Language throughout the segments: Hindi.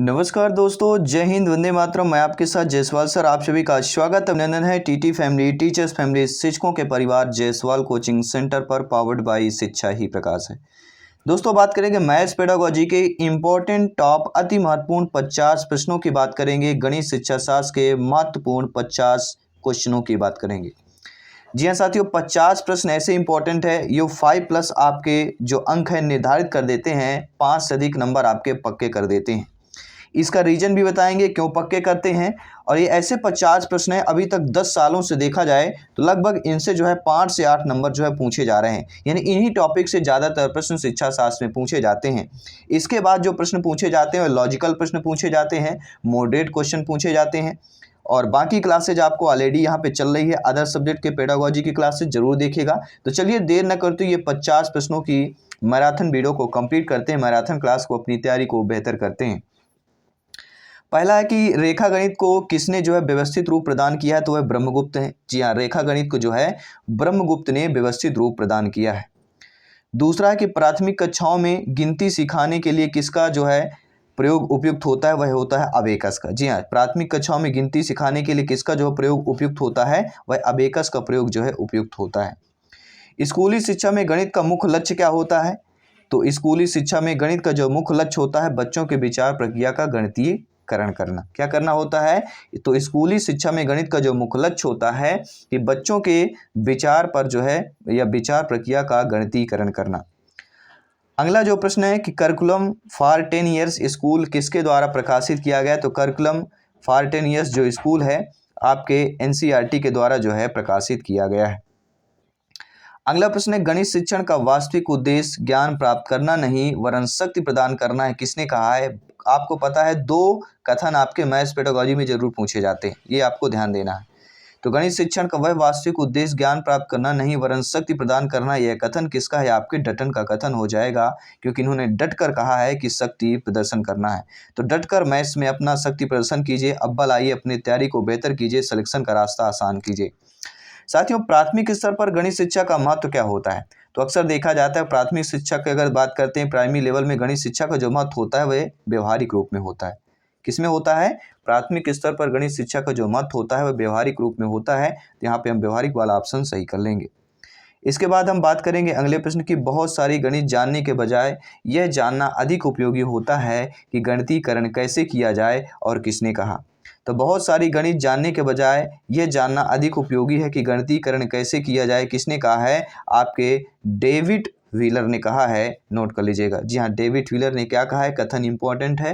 नमस्कार दोस्तों, जय हिंद, वंदे मातरम। मैं आपके साथ जायसवाल सर, आप सभी का स्वागत अभिनंदन है टीटी फैमिली, टीचर्स फैमिली, शिक्षकों के परिवार जायसवाल कोचिंग सेंटर पर, पावर्ड बाय शिक्षा ही प्रकाश है। दोस्तों, बात करेंगे मैथ्स पेडागोजी के इम्पोर्टेंट टॉप अति महत्वपूर्ण 50 प्रश्नों की बात करेंगे। गणित शिक्षा शास्त्र के महत्वपूर्ण 50 क्वेश्चनों की बात करेंगे। जी हाँ साथियों, 50 प्रश्न ऐसे इंपॉर्टेंट है, ये 5+ आपके जो अंक है निर्धारित कर देते हैं, 5 से अधिक नंबर आपके पक्के कर देते हैं। इसका रीजन भी बताएंगे क्यों पक्के करते हैं। और ये ऐसे 50 प्रश्न हैं, अभी तक 10 सालों से देखा जाए तो लगभग इनसे जो है 5 से 8 नंबर जो है पूछे जा रहे हैं, यानी इन्हीं टॉपिक से ज़्यादातर प्रश्न शिक्षा शास्त्र में पूछे जाते हैं। इसके बाद जो प्रश्न पूछे जाते हैं लॉजिकल प्रश्न पूछे जाते हैं, मॉडरेट क्वेश्चन पूछे जाते हैं। और बाकी क्लासेज आपको ऑलरेडी यहाँ पे चल रही है, अदर सब्जेक्ट के पेडागोजी की क्लासेज जरूर देखिएगा। तो चलिए देर न करते ये 50 प्रश्नों की मैराथन वीडियो को कंप्लीट करते हैं, मैराथन क्लास को, अपनी तैयारी को बेहतर करते हैं। पहला है कि रेखा गणित को किसने जो है व्यवस्थित रूप प्रदान किया है, तो वह ब्रह्मगुप्त है। जी हाँ, रेखा गणित को जो है ब्रह्मगुप्त ने व्यवस्थित रूप प्रदान किया है। दूसरा है कि प्राथमिक कक्षाओं में गिनती सिखाने के लिए किसका जो है प्रयोग उपयुक्त होता है, वह होता है अबेकस का। जी हाँ, प्राथमिक कक्षाओं में गिनती सिखाने के लिए किसका जो प्रयोग उपयुक्त होता है, वह अबेकस का प्रयोग जो है उपयुक्त होता है। स्कूली शिक्षा में गणित का मुख्य लक्ष्य क्या होता है, तो स्कूली शिक्षा में गणित का जो मुख्य लक्ष्य होता है बच्चों के विचार प्रक्रिया का गणितीयकरण करना। क्या करना होता है, तो स्कूली शिक्षा में गणित का जो मुख्य लक्ष्य होता है कि बच्चों के विचार पर जो है या विचार प्रक्रिया का गणितीकरण करना। अगला जो प्रश्न है कि करिकुलम फॉर 10 ईयर्स स्कूल किसके द्वारा प्रकाशित किया गया, तो करिकुलम फॉर 10 ईयर्स जो स्कूल है आपके एनसीईआरटी के द्वारा जो है प्रकाशित किया गया है। अगला प्रश्न है गणित शिक्षण का वास्तविक उद्देश्य ज्ञान प्राप्त करना नहीं वरन शक्ति प्रदान करना है, किसने कहा है। आपको पता है 2 कथन आपके मैथ्स पेडागोजी में जरूर पूछे जाते हैं, ये आपको ध्यान देना है। तो गणित शिक्षण का वह वास्तविक उद्देश्य ज्ञान प्राप्त करना नहीं वरन शक्ति प्रदान करना, यह कथन किसका है, आपके डटन का कथन हो जाएगा, क्योंकि इन्होंने डट कर कहा है कि शक्ति प्रदर्शन करना है। तो डट कर मैथ्स में अपना शक्ति प्रदर्शन कीजिए। अव्वल आइए, अपनी तैयारी को बेहतर कीजिए, सिलेक्शन का रास्ता आसान कीजिए। साथियों, प्राथमिक स्तर पर गणित शिक्षा का महत्व क्या होता है, तो अक्सर देखा जाता है प्राथमिक शिक्षा की अगर बात करते हैं, प्राइमरी लेवल में गणित शिक्षा का जो महत्व होता है वह व्यवहारिक रूप में होता है। किसमें होता है, प्राथमिक स्तर पर गणित शिक्षा का जो महत्व होता है वह व्यवहारिक रूप में होता है। तो यहाँ पे हम व्यवहारिक वाला ऑप्शन सही कर लेंगे। इसके बाद हम बात करेंगे अगले प्रश्न की, बहुत सारी गणित जानने के बजाय यह जानना अधिक उपयोगी होता है कि गणितीकरण कैसे किया जाए और किसने कहा। तो बहुत सारी गणित जानने के बजाय यह जानना अधिक उपयोगी है कि गणितीकरण कैसे किया जाए, किसने कहा है, आपके डेविड व्हीलर ने कहा है। नोट कर लीजिएगा। जी हाँ, डेविड व्हीलर ने क्या कहा है, कथन इंपॉर्टेंट है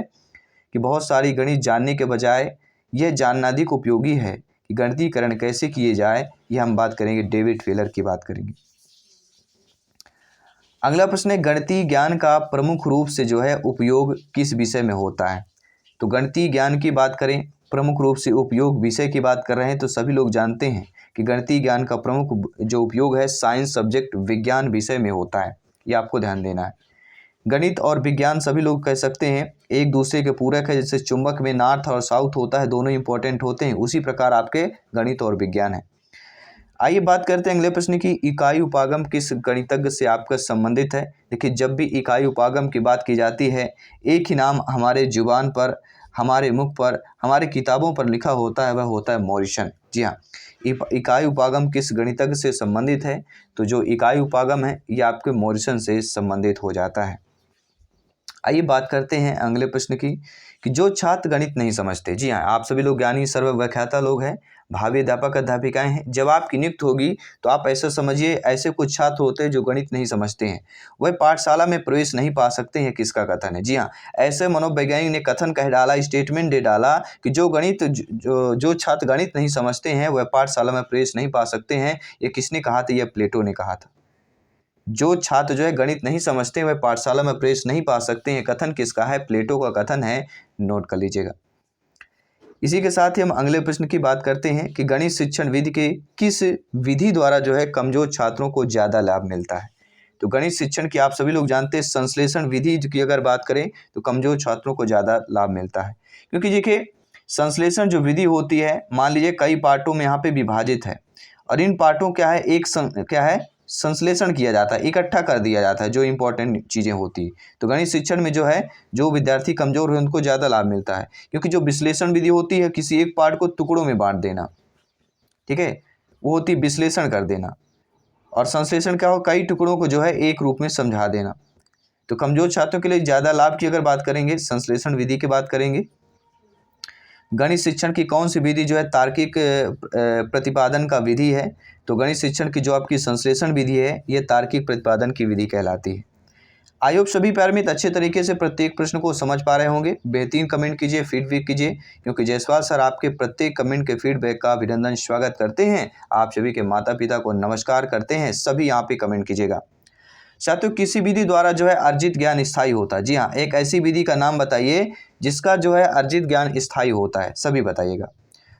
कि बहुत सारी गणित जानने के बजाय यह जानना अधिक उपयोगी है कि गणितीकरण कैसे किए जाए। यह हम बात करेंगे, डेविड व्हीलर की बात करेंगे। अगला प्रश्न है गणितीय ज्ञान का प्रमुख रूप से जो है उपयोग किस विषय में होता है। तो गणितीय ज्ञान की बात करें, प्रमुख रूप से उपयोग विषय की बात कर रहे हैं, तो सभी लोग जानते हैं कि गणितीय ज्ञान का प्रमुख जो उपयोग है साइंस सब्जेक्ट, विज्ञान विषय में होता है। ये आपको ध्यान देना है। गणित और विज्ञान सभी लोग कह सकते हैं एक दूसरे के पूरक है। जैसे चुंबक में नॉर्थ और साउथ होता है, दोनों इंपॉर्टेंट होते हैं, उसी प्रकार आपके गणित और विज्ञान है। आइए बात करते हैं अगले प्रश्न की, इकाई उपागम किस गणितज्ञ से आपका संबंधित है। देखिए, जब भी इकाई उपागम की बात की जाती है, एक ही नाम हमारे जुबान पर, हमारे मुख पर, हमारे किताबों पर लिखा होता है, वह होता है मॉरिसन। जी हाँ, इकाई उपागम किस गणितज्ञ से संबंधित है, तो जो इकाई उपागम है ये आपके मॉरिसन से संबंधित हो जाता है। आइए बात करते हैं अगले प्रश्न की कि जो छात्र गणित नहीं समझते। जी हाँ, आप सभी लोग ज्ञानी सर्वव्याख्याता लोग हैं, भावी अध्यापक अध्यापिकाएं हैं। जब आपकी नियुक्ति होगी तो आप ऐसा समझिए, ऐसे कुछ छात्र होते हैं जो गणित नहीं समझते हैं, वह पाठशाला में प्रवेश नहीं पा सकते हैं, किसका कथन है। जी हाँ, ऐसे मनोवैज्ञानिक ने कथन कह डाला, स्टेटमेंट दे डाला कि जो छात्र गणित नहीं समझते हैं वह पाठशाला में प्रवेश नहीं पा सकते हैं। ये किसने कहा था, यह प्लेटो ने कहा था। जो छात्र जो है गणित नहीं समझते वह पाठशाला में प्रवेश नहीं पा सकते हैं, कथन किसका है, प्लेटो का कथन है। नोट कर लीजिएगा। इसी के साथ ही हम अगले प्रश्न की बात करते हैं कि गणित शिक्षण विधि के किस विधि द्वारा जो है कमजोर छात्रों को ज़्यादा लाभ मिलता है। तो गणित शिक्षण की आप सभी लोग जानते हैं संश्लेषण विधि की अगर बात करें तो कमजोर छात्रों को ज़्यादा लाभ मिलता है, क्योंकि देखिए संश्लेषण जो विधि होती है, मान लीजिए कई पार्टों में यहाँ पे विभाजित है और इन पार्टों क्या है, क्या है, संश्लेषण किया जाता है, इकट्ठा कर दिया जाता है जो इंपॉर्टेंट चीज़ें होती है। तो गणित शिक्षण में जो है, जो विद्यार्थी कमज़ोर है उनको ज़्यादा लाभ मिलता है, क्योंकि जो विश्लेषण विधि होती है किसी एक पार्ट को टुकड़ों में बांट देना, ठीक है, वो होती है विश्लेषण कर देना। और संश्लेषण क्या हो, कई टुकड़ों को जो है एक रूप में समझा देना। तो कमज़ोर छात्रों के लिए ज़्यादा लाभ की अगर बात करेंगे, संश्लेषण विधि की बात करेंगे। गणित शिक्षण की कौन सी विधि जो है तार्किक प्रतिपादन का विधि है? तो गणित शिक्षण की जो आपकी संश्लेषण विधि है ये तार्किक प्रतिपादन की विधि कहलाती है। आई होप सभी पैरामीटर अच्छे तरीके से प्रत्येक प्रश्न को समझ पा रहे होंगे। बेहतरीन कमेंट कीजिए, फीडबैक कीजिए, क्योंकि जायसवाल सर आपके प्रत्येक कमेंट के फीडबैक का अभिनंदन स्वागत करते हैं। आप सभी के माता पिता को नमस्कार करते हैं, सभी यहाँ पे कमेंट कीजिएगा। साथियों, किसी विधि द्वारा जो है अर्जित ज्ञान स्थायी होता है। जी हाँ, एक ऐसी विधि का नाम बताइए जिसका जो है अर्जित ज्ञान स्थायी होता है, सभी बताइएगा।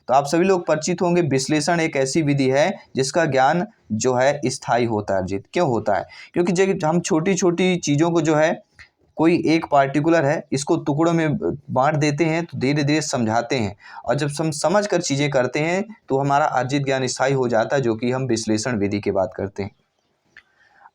तो आप सभी लोग परिचित होंगे, विश्लेषण एक ऐसी विधि है जिसका ज्ञान जो है स्थायी होता है। अर्जित क्यों होता है? क्योंकि जब हम छोटी छोटी चीज़ों को जो है, कोई एक पार्टिकुलर है इसको टुकड़ों में बांट देते हैं, तो धीरे धीरे समझाते हैं, और जब हम समझ कर चीज़ें करते हैं तो हमारा अर्जित ज्ञान स्थायी हो जाता है, जो कि हम विश्लेषण विधि की बात करते हैं।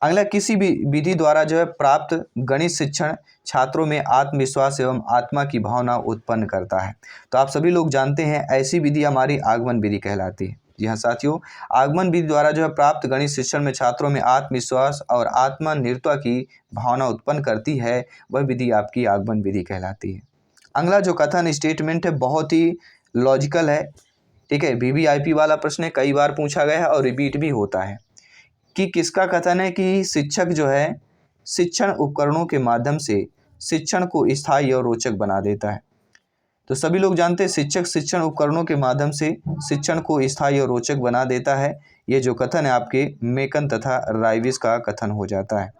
अगला, किसी भी विधि द्वारा जो है प्राप्त गणित शिक्षण छात्रों में आत्मविश्वास एवं आत्मा की भावना उत्पन्न करता है। तो आप सभी लोग जानते हैं ऐसी विधि हमारी आगमन विधि कहलाती है। जी हाँ साथियों, आगमन विधि द्वारा जो है प्राप्त गणित शिक्षण में छात्रों में आत्मविश्वास और आत्मनिर्भरता की भावना उत्पन्न करती है, वह विधि आपकी आगमन विधि कहलाती है। अगला जो कथन स्टेटमेंट है बहुत ही लॉजिकल है, ठीक है, वीवीआईपी वाला प्रश्न है, कई बार पूछा गया है और रिपीट भी होता है। कि किसका कथन है कि शिक्षक जो है शिक्षण उपकरणों के माध्यम से शिक्षण को स्थायी और रोचक बना देता है। तो सभी लोग जानते हैं शिक्षक शिक्षण उपकरणों के माध्यम से शिक्षण को स्थायी और रोचक बना देता है। ये जो कथन है आपके मेकन तथा राइविस का कथन हो जाता है।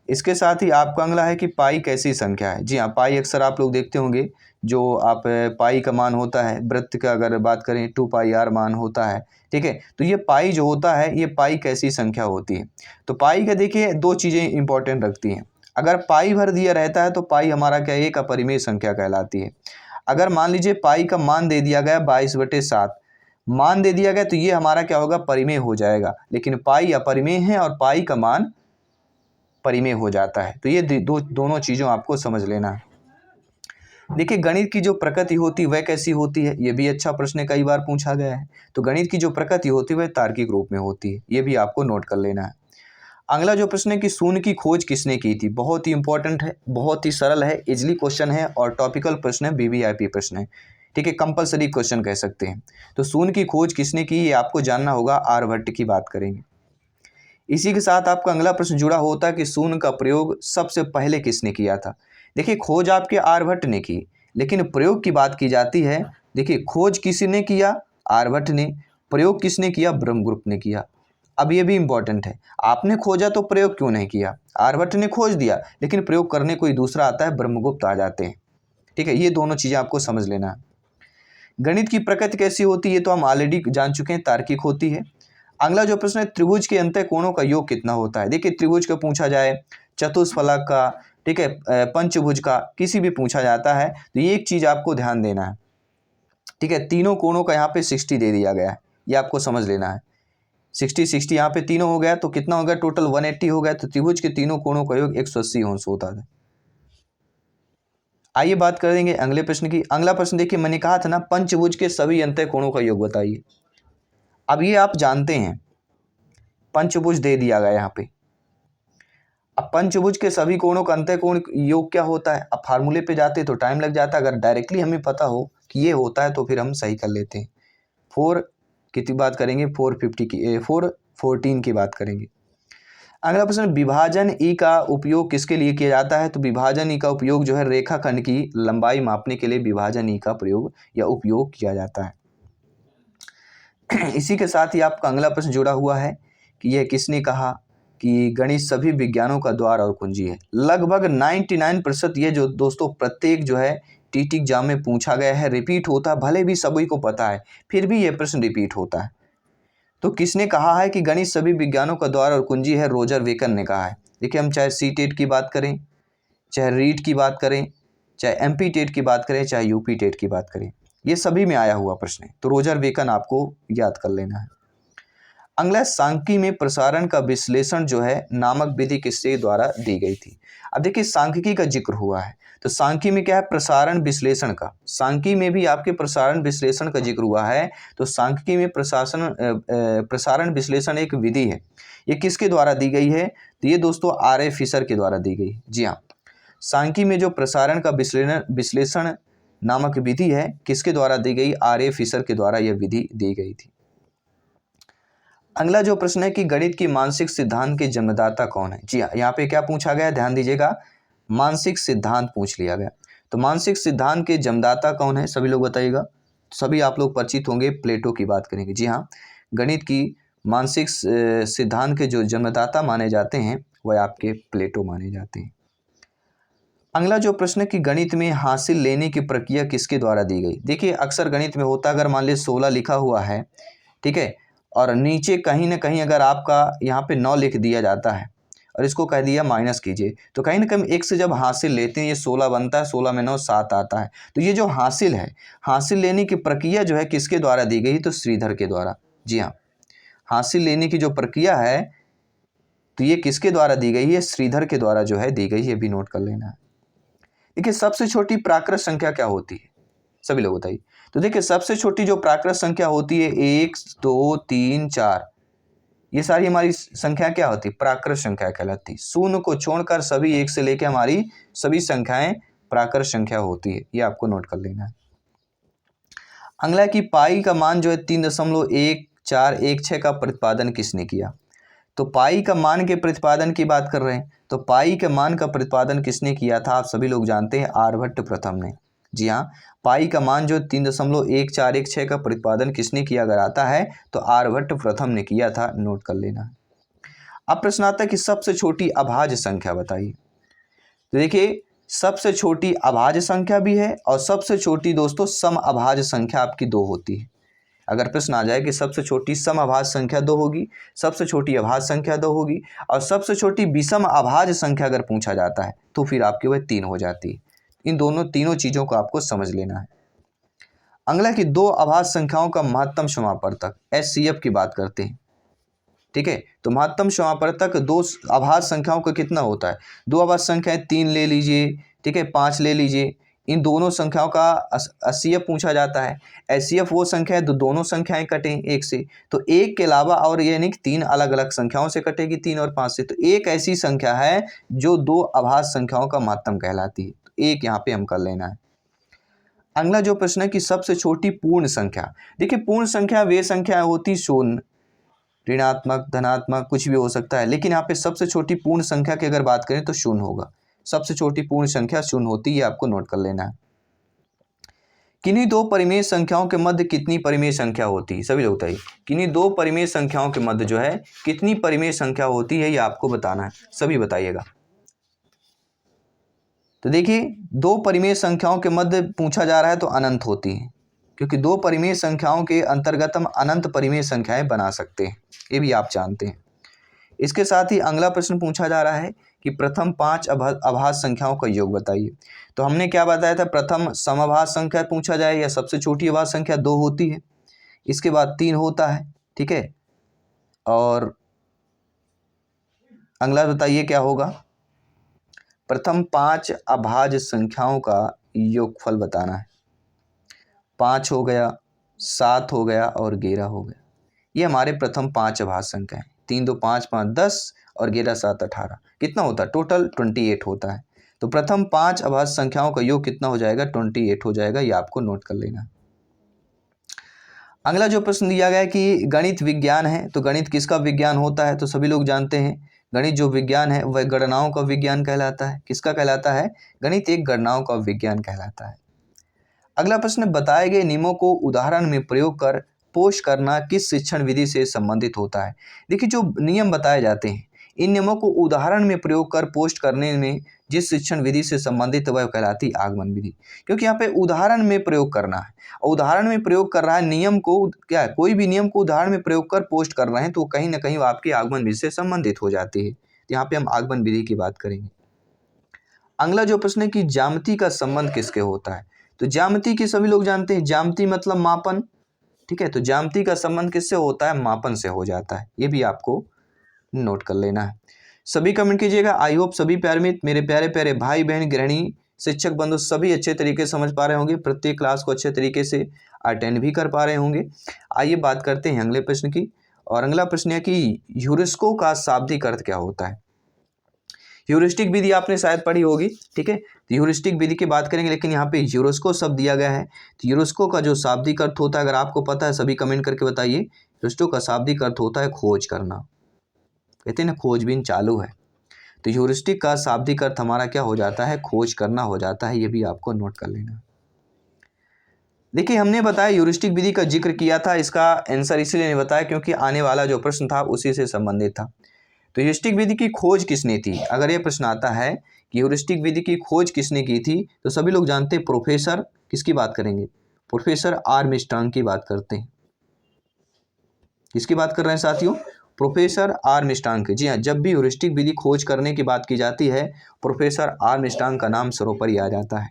इसके साथ ही आपका अगला है कि पाई कैसी संख्या है। जी हाँ, पाई अक्सर आप लोग देखते होंगे, जो आप पाई का मान होता है, वृत्त का अगर बात करें 2πr मान होता है, ठीक है। तो ये पाई जो होता है ये पाई कैसी संख्या होती है? तो पाई का देखिए दो चीज़ें इंपॉर्टेंट रखती हैं। अगर पाई भर दिया रहता है तो पाई हमारा क्या है, एक अपरिमेय संख्या कहलाती है। अगर मान लीजिए पाई का मान दे दिया गया 22/7 मान दे दिया गया, तो ये हमारा क्या होगा, परिमेय हो जाएगा। लेकिन पाई अपरिमेय है और पाई का मान परिमेय हो जाता है। तो ये दोनों चीज़ों आपको समझ लेना है। देखिए, गणित की जो प्रकृति होती है वह कैसी होती है, ये भी अच्छा प्रश्न कई बार पूछा गया है। तो गणित की जो प्रकृति होती है वह तार्किक रूप में होती है, ये भी आपको नोट कर लेना है। अगला जो प्रश्न है कि शून्य की खोज किसने की थी, बहुत ही इंपॉर्टेंट है, बहुत ही सरल है, इजली क्वेश्चन है और टॉपिकल प्रश्न है, वीवीआईपी प्रश्न है, ठीक है, कंपलसरी क्वेश्चन कह सकते हैं। तो शून्य की खोज किसने की, ये आपको जानना होगा, आर्यभट्ट की बात करेंगे। इसी के साथ आपका अगला प्रश्न जुड़ा होता है कि शून्य का प्रयोग सबसे पहले किसने किया था। देखिए, खोज आपके आर्यभट्ट ने की, लेकिन प्रयोग की बात की जाती है। देखिए, खोज किसने किया, आर्यभट्ट ने, प्रयोग किसने किया, ब्रह्मगुप्त ने किया। अब ये भी इंपॉर्टेंट है, आपने खोजा तो प्रयोग क्यों नहीं किया? आर्यभट्ट ने खोज दिया, लेकिन प्रयोग करने कोई दूसरा आता है, ब्रह्मगुप्त आ जाते हैं, ठीक है। ये दोनों चीज़ें आपको समझ लेना है। गणित की प्रकृति कैसी होती है, ये तो हम ऑलरेडी जान चुके हैं, तार्किक होती है। अगला जो प्रश्न है, त्रिभुज के अंतः कोणों का योग कितना होता है। देखिए, त्रिभुज का पूछा जाए, चतुष्फलक का, ठीक है, पंचभुज का, किसी भी पूछा जाता है तो ये एक चीज़ आपको ध्यान देना है, ठीक है। तीनों कोणों का यहाँ पे 60 दे दिया गया है, ये आपको समझ लेना है। 60 यहाँ पे तीनों हो गया तो कितना हो गया, टोटल 180 हो गया। तो त्रिभुज के तीनों कोणों का योग 180 अंश होता है। आइए बात करेंगे अगले प्रश्न की। अगला प्रश्न देखिए, मैंने कहा था ना, पंचभुज के सभी अंतः कोणों का योग बताइए। अब ये आप जानते हैं, पंचभुज दे दिया गया यहाँ पे। अब पंचभुज के सभी कोणों का अंतः कोण योग क्या होता है? अब फार्मूले पे जाते तो टाइम लग जाता, अगर डायरेक्टली हमें पता हो कि ये होता है तो फिर हम सही कर लेते हैं। 4 कितनी बात करेंगे, 450 की 414 की बात करेंगे। अगला प्रश्न, विभाजन ई का उपयोग किसके लिए किया जाता है? तो विभाजन ई का उपयोग जो है रेखाखंड की लंबाई मापने के लिए विभाजन ई का प्रयोग या उपयोग किया जाता है। इसी के साथ ही आपका अगला प्रश्न जुड़ा हुआ है कि यह किसने कहा कि गणित सभी विज्ञानों का द्वार और कुंजी है। लगभग 99% ये जो दोस्तों प्रत्येक जो है टीटी एग्जाम में पूछा गया है, रिपीट होता है, भले भी सभी को पता है फिर भी ये प्रश्न रिपीट होता है। तो किसने कहा है कि गणित सभी विज्ञानों का द्वार और कुंजी है? रोजर बेकन ने कहा है। देखिए, हम चाहे सी टेट की बात करें, चाहे रीट की बात करें, चाहे एमपी टेट की बात करें, चाहे यूपी टेट की बात करें, ये सभी में आया हुआ प्रश्न है। तो रोजर बेकन आपको याद कर लेना है। अगला सांख्यिकी में प्रसारण का विश्लेषण जो है नामक विधि किसके द्वारा दी गई थी। अब देखिए सांख्यिकी का जिक्र हुआ है तो सांख्यिकी में क्या है, प्रसारण विश्लेषण का। सांख्यिकी में भी आपके प्रसारण विश्लेषण का जिक्र हुआ है तो सांख्यिकी में प्रसारण विश्लेषण एक विधि है। ये किसके द्वारा दी गई है, तो ये दोस्तों आर.ए. फिशर के द्वारा दी गई। जी हाँ, सांख्यिकी में जो प्रसारण का विश्लेषण नामक विधि है किसके द्वारा दी गई, आर.ए. फिशर के द्वारा यह विधि दी गई थी। अगला जो प्रश्न है कि गणित की मानसिक सिद्धांत के जन्मदाता कौन है। जी हाँ, यहाँ पे क्या पूछा गया, ध्यान दीजिएगा, मानसिक सिद्धांत पूछ लिया गया। तो मानसिक सिद्धांत के जन्मदाता कौन है, सभी लोग बताइएगा। सभी आप लोग परिचित होंगे, प्लेटो की बात करेंगे। जी हाँ, गणित की मानसिक सिद्धांत के जो जन्मदाता माने जाते हैं वह आपके प्लेटो माने जाते हैं। अगला जो प्रश्न है कि गणित में हासिल लेने की प्रक्रिया किसके द्वारा दी गई। देखिए अक्सर गणित में होता, अगर मान लीजिए 16 लिखा हुआ है, ठीक है, और नीचे कहीं ना कहीं अगर आपका यहाँ पे 9 लिख दिया जाता है और इसको कह दिया माइनस कीजिए, तो कहीं ना कहीं एक से जब हासिल लेते हैं ये 16 बनता है, 16 में 9 7 आता है। तो ये जो हासिल है, हासिल लेने की प्रक्रिया जो है किसके द्वारा दी गई, तो श्रीधर के द्वारा। जी हाँ, हासिल लेने की जो प्रक्रिया है तो ये किसके द्वारा दी गई है, श्रीधर के द्वारा जो है दी गई है, भी नोट कर लेना है। देखिए सबसे छोटी प्राकृत संख्या क्या होती है, सभी लोग बताइए। तो देखिए सबसे छोटी जो प्राकृत संख्या होती है 1 2 3 4, ये सारी हमारी संख्या क्या होती है, प्राकृत संख्या कहलाती है। शून्य को छोड़कर सभी 1 से लेकर हमारी सभी संख्याएं प्राकृत संख्या होती है, ये आपको नोट कर लेना है। अगला की पाई का मान जो है 3.1416 का प्रतिपादन किसने किया। तो पाई का मान के प्रतिपादन की बात कर रहे हैं, तो पाई के मान का प्रतिपादन किसने किया था, आप सभी लोग जानते हैं, आर्यभट्ट प्रथम ने। जी हाँ, पाई का मान जो 3.1416 का प्रतिपादन किसने किया अगर आता है तो आर्यभट्ट प्रथम ने किया था, नोट कर लेना। अब प्रश्न आता है कि सबसे छोटी अभाज्य संख्या बताइए। तो देखिए सबसे छोटी अभाज्य संख्या भी है और सबसे छोटी दोस्तों सम अभाज्य संख्या आपकी 2 होती है। अगर प्रश्न आ जाए कि सबसे छोटी सम अभाज्य संख्या 2 होगी, सबसे छोटी अभाज्य संख्या 2 होगी और सबसे छोटी विषम अभाज्य संख्या अगर पूछा जाता है तो फिर आपकी वह 3 हो जाती है। इन तीनों चीज़ों को आपको समझ लेना है। अगला कि 2 अभाज्य संख्याओं का महत्तम समापवर्तक, HCF की बात करते हैं, ठीक है। तो महत्तम समापवर्तक 2 अभाज्य संख्याओं का कितना होता है, 2 अभाज्य संख्याएं 3 ले लीजिए, ठीक है, 5 ले लीजिए, इन दोनों संख्याओं का HCF पूछा जाता है। HCF वो संख्या है तो दोनों संख्याएं कटें 1 से, तो 1 के अलावा और यानी कि 3 अलग अलग संख्याओं से कटेगी, 3 और 5 से। तो एक ऐसी संख्या है जो 2 अभाज्य संख्याओं का महत्तम कहलाती है, तो एक यहाँ पे हम कर लेना है। अगला जो प्रश्न है कि सबसे छोटी पूर्ण संख्या। देखिए पूर्ण संख्या वे संख्या होती शून्य, ऋणात्मक, धनात्मक, कुछ भी हो सकता है, लेकिन यहाँ पे सबसे छोटी पूर्ण संख्या की अगर बात करें तो शून्य होगा। सबसे छोटी पूर्ण संख्या शून्य होती है, आपको नोट कर लेना है। किन्हीं 2 परिमेय संख्याओं के मध्य कितनी परिमेय संख्या होती है, सभी लोग बताइए। किन्हीं 2 परिमेय संख्याओं के मध्य जो है कितनी परिमेय संख्या होती है, ये आपको बताना है, सभी बताइएगा। तो देखिए 2 परिमेय संख्याओं के मध्य पूछा जा रहा है तो अनंत होती है, क्योंकि 2 परिमेय संख्याओं के अंतर्गत हम अनंत परिमेय संख्याएं बना सकते हैं, ये भी आप जानते हैं। इसके साथ ही अगला प्रश्न पूछा जा रहा है कि प्रथम 5 अभाज्य संख्याओं का योग बताइए। तो हमने क्या बताया था, प्रथम समअभाज्य संख्या पूछा जाए या सबसे छोटी अभाज्य संख्या 2 होती है, इसके बाद 3 होता है, ठीक है, और अगला बताइए क्या होगा, प्रथम 5 अभाज्य संख्याओं का योगफल बताना है। 5 हो गया, 7 हो गया और 11 हो गया, ये हमारे प्रथम 5 अभाज्य संख्या है। 3 2 5 5 10 और 11 7 18, कितना होता है, टोटल 28 होता है। तो प्रथम 5 अभाज्य संख्याओं का योग कितना हो जाएगा, 28 हो जाएगा, ये आपको नोट कर लेना। अगला जो प्रश्न दिया गया है कि गणित विज्ञान है, तो गणित किसका विज्ञान होता है, तो सभी लोग जानते हैं गणित जो विज्ञान है वह गणनाओं का विज्ञान कहलाता है। किसका कहलाता है, गणित एक गणनाओं का विज्ञान कहलाता है। अगला प्रश्न, बताए गए नियमों को उदाहरण में प्रयोग कर पोस्ट करना किस शिक्षण विधि से संबंधित होता है। देखिए जो नियम बताए जाते हैं इन नियमों को उदाहरण में प्रयोग कर पोस्ट करने में जिस शिक्षण विधि से संबंधित वह कहलाती आगमन विधि, क्योंकि यहाँ पे उदाहरण में प्रयोग करना है और उदाहरण में प्रयोग कर रहा है नियम को, क्या है, कोई भी नियम को उदाहरण में प्रयोग कर पोस्ट कर रहे हैं तो कहीं ना कहीं वो आपकी आगमन विधि से संबंधित हो जाती है। यहाँ पे हम आगमन विधि की बात करेंगे। अगला जो प्रश्न है कि ज्यामिति का संबंध किसके होता है, तो ज्यामिति की सभी लोग जानते हैं, ज्यामिति मतलब मापन, ठीक है, तो ज्यामिति का संबंध किससे होता है? मापन से हो जाता है, ये भी आपको नोट कर लेना है। सभी कमेंट कीजिएगा। आई होप सभी प्यारे मित्र, मेरे प्यारे प्यारे भाई बहन, गृहिणी, शिक्षक बंधु सभी अच्छे तरीके से समझ पा रहे होंगे, प्रत्येक क्लास को अच्छे तरीके से अटेंड भी कर पा रहे होंगे। आइए बात करते हैं अगले प्रश्न की। और अगला प्रश्न है कि ह्यूरिस्को का शाब्दिक अर्थ क्या होता है? ह्यूरिस्टिक विधि आपने शायद पढ़ी होगी, ठीक है, तो ह्यूरिस्टिक विधि की बात करेंगे, लेकिन यहाँ पे ह्यूरिस्को शब्द दिया गया है। तो ह्यूरिस्को का जो शाब्दिक अर्थ होता है, अगर आपको पता है सभी कमेंट करके बताइए। ह्यूरिस्को का शाब्दिक अर्थ होता है खोज करना, कहते हैं ना खोजबीन चालू है। तो ह्यूरिस्टिक का शाब्दिक अर्थ हमारा क्या हो जाता है? खोज करना हो जाता है, ये भी आपको नोट कर लेना। देखिए हमने बताया ह्यूरिस्टिक विधि का जिक्र किया था, इसका आंसर इसलिए नहीं बताया क्योंकि आने वाला जो प्रश्न था उसी से संबंधित था। तो ह्यूरिस्टिक विधि की खोज किसने थी? अगर ये प्रश्न आता है कि ह्यूरिस्टिक विधि की खोज किसने की थी, तो सभी लोग जानते हैं प्रोफेसर, किसकी बात करेंगे? प्रोफेसर आर्मस्ट्रांग की बात करते हैं। किसकी बात कर रहे हैं साथियों? प्रोफेसर आर्मस्ट्रांग की। जी हाँ, जब भी ह्यूरिस्टिक विधि खोज करने की बात की जाती है, प्रोफेसर आर्मस्ट्रांग का नाम सर्वोपरि आ जाता है।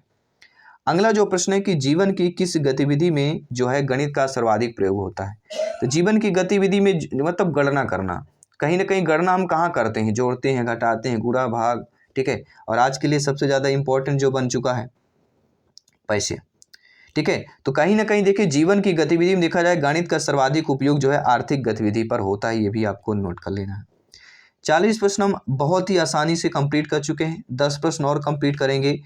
अगला जो प्रश्न है कि जीवन की किस गतिविधि में जो है गणित का सर्वाधिक प्रयोग होता है? तो जीवन की गतिविधि में मतलब गणना करना, कहीं ना कहीं गणना हम कहाँ करते हैं? जोड़ते हैं, घटाते हैं, गुणा भाग, ठीक है। और आज के लिए सबसे ज़्यादा इंपॉर्टेंट जो बन चुका है पैसे, ठीक है। तो कहीं ना कहीं देखिए जीवन की गतिविधि में देखा जाए गणित का सर्वाधिक उपयोग जो है आर्थिक गतिविधि पर होता है, ये भी आपको नोट कर लेना है। 40 प्रश्न हम बहुत ही आसानी से कंप्लीट कर चुके हैं, 10 प्रश्न और कंप्लीट करेंगे।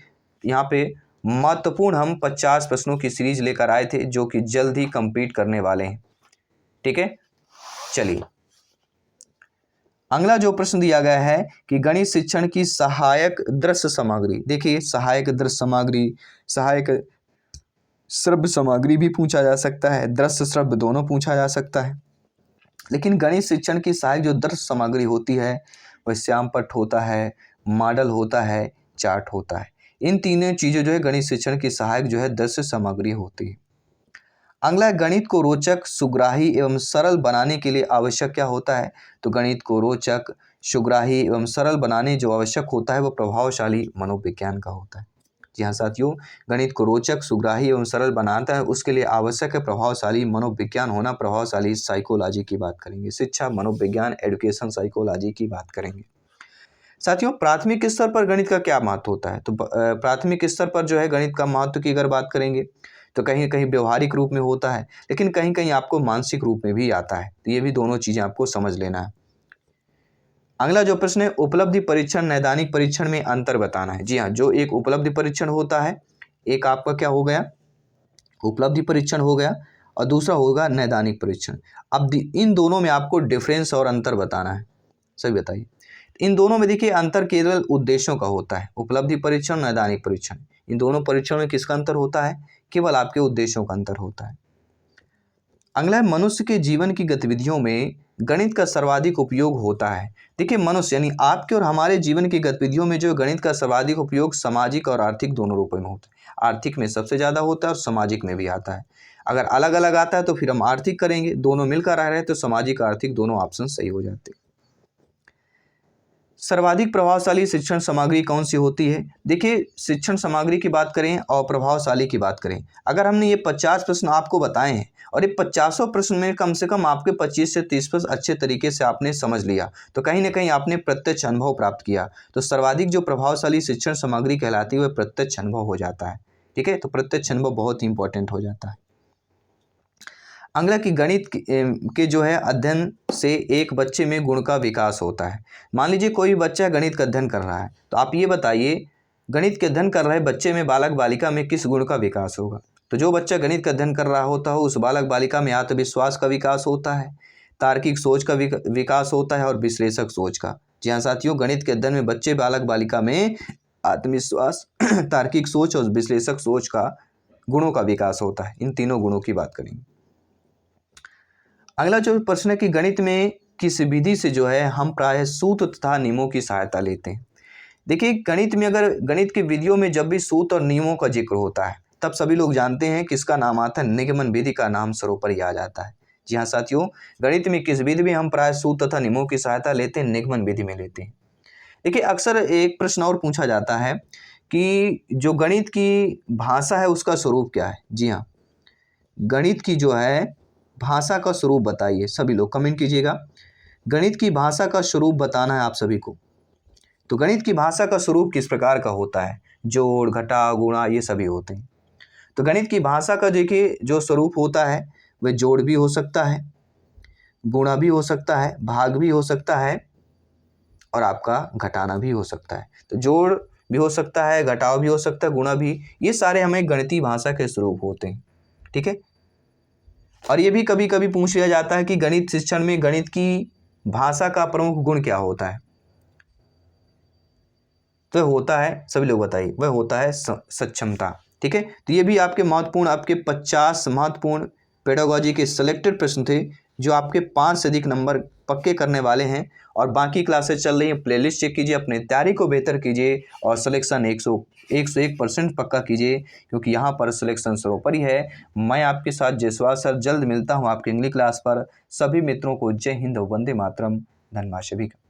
यहाँ पे महत्वपूर्ण हम 50 प्रश्नों की सीरीज लेकर आए थे जो कि जल्द ही कंप्लीट करने वाले हैं, ठीक है। चलिए अगला जो प्रश्न दिया गया है कि गणित शिक्षण की सहायक दृश्य सामग्री। देखिए सहायक दृश्य सामग्री, सहायक श्रव्य सामग्री भी पूछा जा सकता है, दृश्य श्रव्य दोनों पूछा जा सकता है। लेकिन गणित शिक्षण की सहायक जो दृश्य सामग्री होती है वह श्यामपट्ट होता है, मॉडल होता है, चार्ट होता है। इन तीनों चीज़ें जो है गणित शिक्षण की सहायक जो है दृश्य सामग्री होती है। अगला है गणित को रोचक, सुग्राही एवं सरल बनाने के लिए आवश्यक क्या होता है? तो गणित को रोचक, सुग्राही एवं सरल बनाने जो आवश्यक होता है वो प्रभावशाली मनोविज्ञान का होता है। जी हाँ साथियों, गणित को रोचक, सुग्राही एवं सरल बनाता है उसके लिए आवश्यक है प्रभावशाली मनोविज्ञान होना, प्रभावशाली साइकोलॉजी की बात करेंगे, शिक्षा मनोविज्ञान एजुकेशन साइकोलॉजी की बात करेंगे। साथियों प्राथमिक स्तर पर गणित का क्या महत्व होता है? तो प्राथमिक स्तर पर जो है गणित का महत्व की अगर बात करेंगे तो कहीं कहीं व्यवहारिक रूप में होता है, लेकिन कहीं कहीं आपको मानसिक रूप में भी आता है। तो ये भी दोनों चीज़ें आपको समझ लेना है। अगला जो प्रश्न है उपलब्धि परीक्षण नैदानिक परीक्षण में अंतर बताना है। जी हाँ, जो एक उपलब्धि परीक्षण होता है, एक आपका क्या हो गया? उपलब्धि परीक्षण हो गया, और दूसरा होगा नैदानिक परीक्षण। अब इन दोनों में आपको डिफरेंस और अंतर बताना है, सही बताइए। इन दोनों में देखिए अंतर केवल उद्देश्यों का होता है, उपलब्धि परीक्षण, नैदानिक परीक्षण, इन दोनों परीक्षणों में किसका अंतर होता है? केवल आपके उद्देश्यों का अंतर होता है। अगला है मनुष्य के जीवन की गतिविधियों में गणित का सर्वाधिक उपयोग होता है। देखिए मनुष्य यानी आपके और हमारे जीवन की गतिविधियों में जो गणित का सर्वाधिक उपयोग सामाजिक और आर्थिक दोनों रूपों में होता है। आर्थिक में सबसे ज़्यादा होता है और सामाजिक में भी आता है। अगर अलग अलग आता है तो फिर हम आर्थिक करेंगे, दोनों मिलकर आ रहे हैं तो सामाजिक आर्थिक दोनों ऑप्शन सही हो जाते हैं। सर्वाधिक प्रभावशाली शिक्षण सामग्री कौन सी होती है? देखिए शिक्षण सामग्री की बात करें और प्रभावशाली की बात करें, अगर हमने ये 50 प्रश्न आपको बताए हैं और ये 50 प्रश्न में कम से कम आपके 25 से 30 प्रश्न अच्छे तरीके से आपने समझ लिया तो कहीं ना कहीं आपने प्रत्यक्ष अनुभव प्राप्त किया। तो सर्वाधिक जो प्रभावशाली शिक्षण सामग्री कहलाती है वह प्रत्यक्ष अनुभव हो जाता है, ठीक है। तो प्रत्यक्ष अनुभव बहुत ही इंपॉर्टेंट हो जाता है। अगला कि गणित के जो है अध्ययन से एक बच्चे में गुण का विकास होता है। मान लीजिए कोई बच्चा गणित का अध्ययन कर रहा है, तो आप ये बताइए गणित के अध्ययन कर रहे बच्चे में बालक बालिका में किस गुण का विकास होगा? तो जो बच्चा गणित का अध्ययन कर रहा होता है उस बालक बालिका में आत्मविश्वास का विकास होता है, तार्किक सोच का विकास होता है और विश्लेषक सोच का। जी हाँ साथियों, गणित के अध्ययन में बच्चे बालक बालिका में आत्मविश्वास तार्किक सोच और विश्लेषक सोच का गुणों का विकास होता है। इन तीनों गुणों की बात करेंगे। अगला जो प्रश्न है कि गणित में किस विधि से जो है हम प्रायः सूत्र तथा नियमों की सहायता लेते हैं। देखिए गणित में अगर गणित की विधियों में जब भी सूत्र और नियमों का जिक्र होता है तब सभी लोग जानते हैं किसका नाम आता है? निगमन विधि का नाम सर्वोपरि आ जाता है। जी हाँ साथियों, गणित में किस विधि में हम प्रायः सूत्र तथा नियमों की सहायता लेते हैं? निगमन विधि में लेते हैं। देखिए अक्सर एक प्रश्न और पूछा जाता है कि जो गणित की भाषा है उसका स्वरूप क्या है? जी हाँ, गणित की जो है भाषा का स्वरूप बताइए। सभी लोग कमेंट कीजिएगा। गणित की भाषा का स्वरूप बताना है आप सभी को। तो गणित की भाषा का स्वरूप किस प्रकार का होता है? जोड़, घटाव, गुणा ये सभी होते हैं। तो गणित की भाषा का देखिए जो स्वरूप होता है वह जोड़ भी हो सकता है, गुणा भी हो सकता है, भाग भी हो सकता है और आपका घटाना भी हो सकता है। तो जोड़ भी हो सकता है, घटाव भी हो सकता है, गुणा भी, ये सारे हमें गणितीय भाषा के स्वरूप होते हैं। ठीक है। और ये भी कभी कभी पूछ लिया जाता है कि गणित शिक्षण में गणित की भाषा का प्रमुख गुण क्या होता है? तो वह होता है, सभी लोग बताइए, वह होता है सक्षमता। ठीक है। तो ये भी आपके महत्वपूर्ण, आपके 50 महत्वपूर्ण पेडागोजी के सिलेक्टेड प्रश्न थे जो आपके 5 से अधिक नंबर पक्के करने वाले हैं। और बाकी क्लासेस चल रही हैं, प्लेलिस्ट चेक कीजिए, अपने तैयारी को बेहतर कीजिए और सिलेक्शन 101% पक्का कीजिए, क्योंकि यहाँ पर सिलेक्शन सर्वोपरि है। मैं आपके साथ जायसवाल सर जल्द मिलता हूँ आपके इंग्लिश क्लास पर। सभी मित्रों को जय हिंद, वंदे मातरम। धन्यवाद सभी का।